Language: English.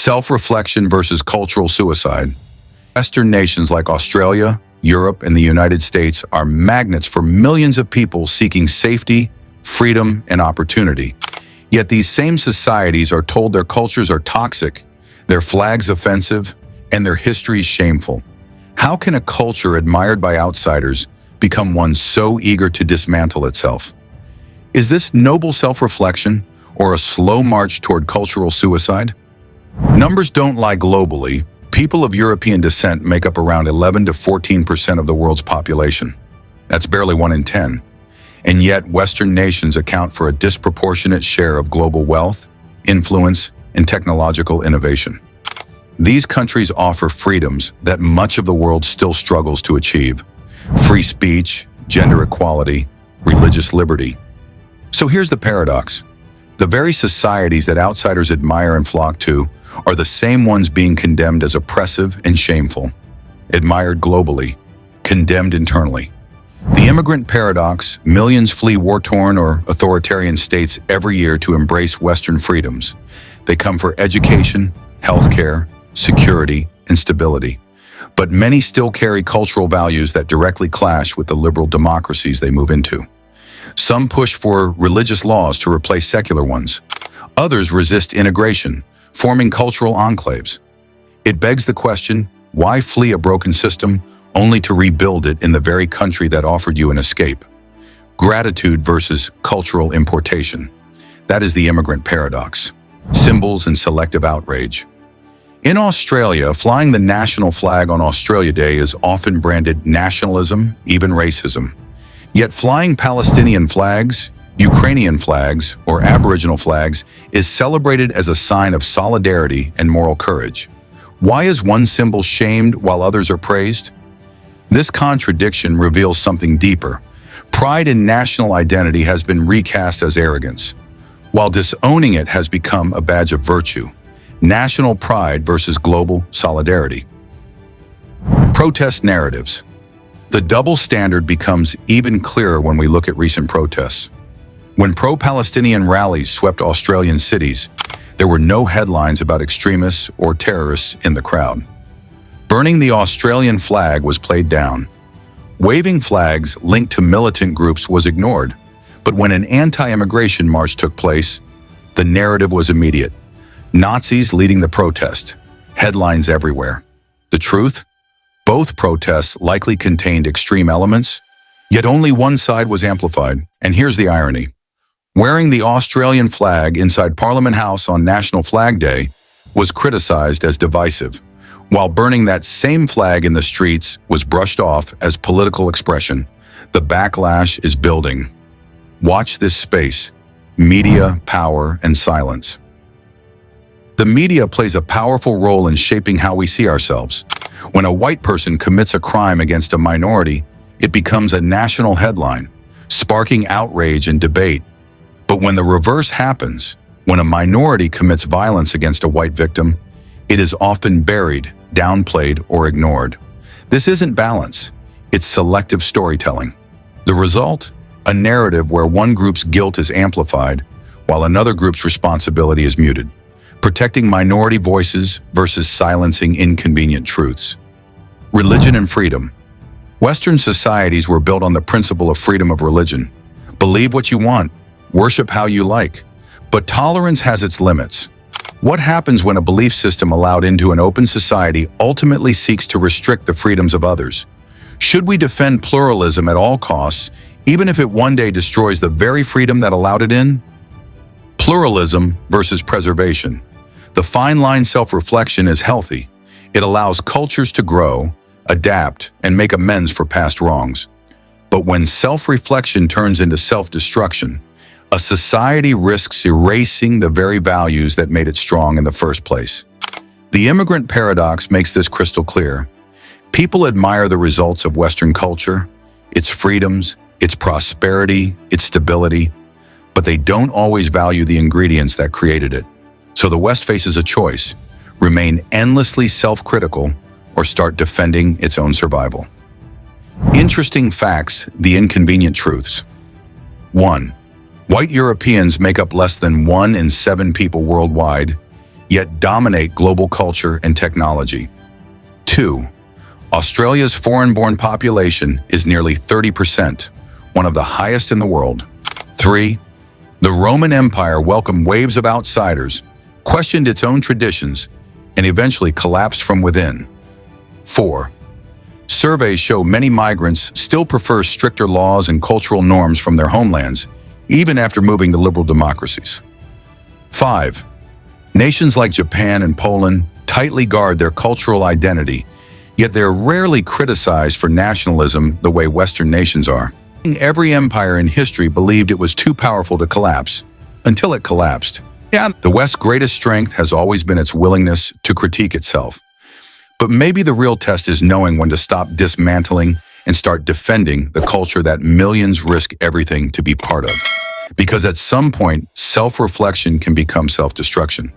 Self-reflection versus cultural suicide. Western nations like Australia, Europe, and the United States are magnets for millions of people seeking safety, freedom, and opportunity. Yet these same societies are told their cultures are toxic, their flags offensive, and their histories shameful. How can a culture admired by outsiders become one so eager to dismantle itself? Is this noble self-reflection or a slow march toward cultural suicide? Numbers don't lie globally. People of European descent make up around 11 to 14% of the world's population. That's barely 1 in 10. And yet, Western nations account for a disproportionate share of global wealth, influence, and technological innovation. These countries offer freedoms that much of the world still struggles to achieve: free speech, gender equality, religious liberty. So here's the paradox. The very societies that outsiders admire and flock to are the same ones being condemned as oppressive and shameful, admired globally, condemned internally. The immigrant paradox: millions flee war-torn or authoritarian states every year to embrace Western freedoms. They come for education, healthcare, security, and stability. But many still carry cultural values that directly clash with the liberal democracies they move into. Some push for religious laws to replace secular ones. Others resist integration, forming cultural enclaves. It begs the question, why flee a broken system only to rebuild it in the very country that offered you an escape? Gratitude versus cultural importation. That is the immigrant paradox. Symbols and selective outrage. In Australia, flying the national flag on Australia Day is often branded nationalism, even racism. Yet flying Palestinian flags, Ukrainian flags, or Aboriginal flags is celebrated as a sign of solidarity and moral courage. Why is one symbol shamed while others are praised? This contradiction reveals something deeper. Pride in national identity has been recast as arrogance, while disowning it has become a badge of virtue. National pride versus global solidarity. Protest narratives. The double standard becomes even clearer when we look at recent protests. When pro-Palestinian rallies swept Australian cities, there were no headlines about extremists or terrorists in the crowd. Burning the Australian flag was played down. Waving flags linked to militant groups was ignored. But when an anti-immigration march took place, the narrative was immediate. Nazis leading the protest. Headlines everywhere. The truth? Both protests likely contained extreme elements, yet only one side was amplified. And here's the irony. Wearing the Australian flag inside Parliament House on National Flag Day was criticized as divisive, while burning that same flag in the streets was brushed off as political expression. The backlash is building. Watch this space: media, power, and silence. The media plays a powerful role in shaping how we see ourselves. When a white person commits a crime against a minority, it becomes a national headline, sparking outrage and debate. But when the reverse happens, when a minority commits violence against a white victim, it is often buried, downplayed, or ignored. This isn't balance, it's selective storytelling. The result? A narrative where one group's guilt is amplified, while another group's responsibility is muted. Protecting minority voices versus silencing inconvenient truths. Religion and freedom. Western societies were built on the principle of freedom of religion. Believe what you want, worship how you like. But tolerance has its limits. What happens when a belief system allowed into an open society ultimately seeks to restrict the freedoms of others? Should we defend pluralism at all costs, even if it one day destroys the very freedom that allowed it in? Pluralism versus preservation. The fine line self-reflection is healthy. It allows cultures to grow, adapt, and make amends for past wrongs. But when self-reflection turns into self-destruction, a society risks erasing the very values that made it strong in the first place. The immigrant paradox makes this crystal clear. People admire the results of Western culture, its freedoms, its prosperity, its stability, but they don't always value the ingredients that created it. So the West faces a choice: remain endlessly self-critical or start defending its own survival. Interesting facts, the inconvenient truths. 1. White Europeans make up less than 1 in 7 people worldwide, yet dominate global culture and technology. 2. Australia's foreign-born population is nearly 30%, one of the highest in the world. 3. The Roman Empire welcomed waves of outsiders, questioned its own traditions, and eventually collapsed from within. 4. Surveys show many migrants still prefer stricter laws and cultural norms from their homelands, even after moving to liberal democracies. 5. Nations like Japan and Poland tightly guard their cultural identity, yet they're rarely criticized for nationalism the way Western nations are. Every empire in history believed it was too powerful to collapse, until it collapsed. The West's greatest strength has always been its willingness to critique itself. But maybe the real test is knowing when to stop dismantling and start defending the culture that millions risk everything to be part of. Because at some point, self-reflection can become self-destruction.